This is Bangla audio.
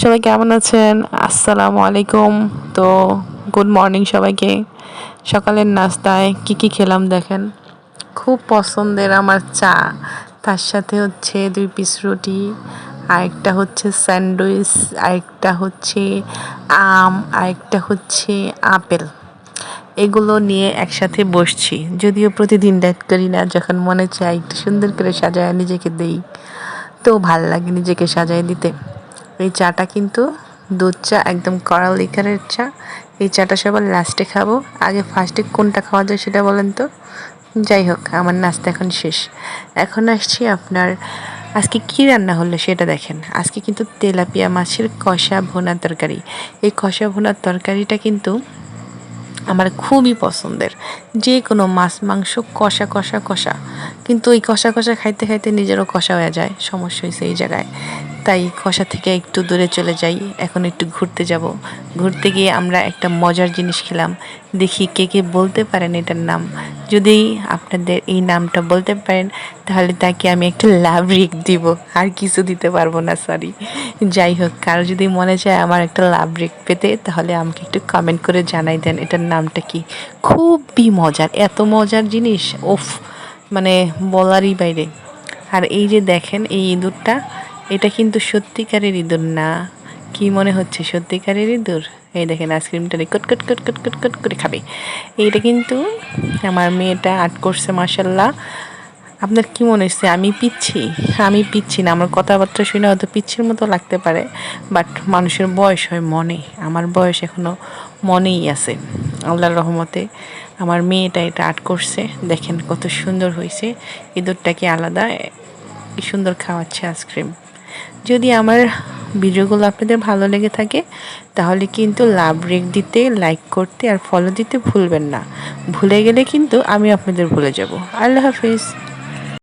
সবাই কেমন আছেন? আসসালামু আলাইকুম। তো গুড মর্নিং সবাইকে। সকালের নাস্তায় কি খেলাম দেখেন। খুব পছন্দের আমার চা, তার সাথে হচ্ছে 2 পিস রুটি, আরেকটা হচ্ছে স্যান্ডউইচ, আরেকটা হচ্ছে আম, আরেকটা হচ্ছে আপেল। এগুলো নিয়ে একসাথে বসছি। যদিও প্রতিদিন ডায়েট করি না, যখন মনে চায় একটু সুন্দর করে সাজায় নিজেকে দেই, তো ভাল লাগে নিজেকে সাজায় দিতে। এই চাটা কিন্তু দুধ চা, একদম কড়া লিকারের চা। এই চাটা সবার লাস্টে খাবো, আগে ফার্স্টে কোনটা খাওয়া যায় সেটা বলেন তো। যাই হোক, আমার নাস্তা এখন শেষ। এখন আসছি আপনার আজকে কি রান্না হলো সেটা দেখেন। আজকে কিন্তু তেলাপিয়া মাছের কষা ভুনা তরকারি। এই কষা ভুনার তরকারিটা কিন্তু আমার খুবই পছন্দের। যে কোনো মাছ মাংস কষা কষা কষা, কিন্তু ওই কষা কষা খাইতে খাইতে নিজেরও কষা হয়ে যায়। সমস্যা হয়েছে এই জায়গায়, তাই কষা থেকে একটু দূরে চলে যাই। এখন একটু ঘুরতে যাব। ঘুরতে গিয়ে আমরা একটা মজার জিনিস খেলাম। দেখি কে কে বলতে পারেন এটার নাম। যদি আপনাদের এই নামটা বলতে পারেন, তাহলে তাকে আমি একটা লাভ রিক দিব, আর কিছু দিতে পারবো না, সরি। যাই হোক, কারো যদি মনে চায় আমার একটা লাভ রিক পেতে, তাহলে আমাকে একটু কমেন্ট করে জানাই দেন এটার নামটা কি। খুবই মজার, এত মজার জিনিস, ওফ, মানে বলারই বাইরে। আর এই যে দেখেন এই ইঁদুরটা, এটা কিন্তু সত্যিকারের ইঁদুর না। কি মনে হচ্ছে সত্যিকারের ইঁদুর? এই দেখেন আইসক্রিমটা কট কট কট কট কট কট করে খাবে। এইটা কিন্তু আমার মেয়েটা আর্ট করছে, মাশাল্লাহ। আপনার কি মনে হচ্ছে আমি পিচ্ছি? আমি পিচ্ছি না, আমার কথাবার্তা শুনে হয়তো পিচ্ছির মতো লাগতে পারে, বাট মানুষের বয়স হয় মনে। আমার বয়স এখনও মনেই আছে, আল্লাহর রহমতে। আমার মেয়েটা এটা আর্ট করছে, দেখেন কত সুন্দর হয়েছে। ইঁদুরটাকে আলাদা কি সুন্দর খাওয়াচ্ছে আইসক্রিম। যদি আমার ভিডিওগুলো আপনাদের ভালো লেগে থাকে, তাহলে কিন্তু লাভ রেক দিতে, লাইক করতে আর ফলো দিতে ভুলবেন না। ভুলে গেলে কিন্তু আমি আপনাদের ভুলে যাব। আল্লাহ হাফিজ।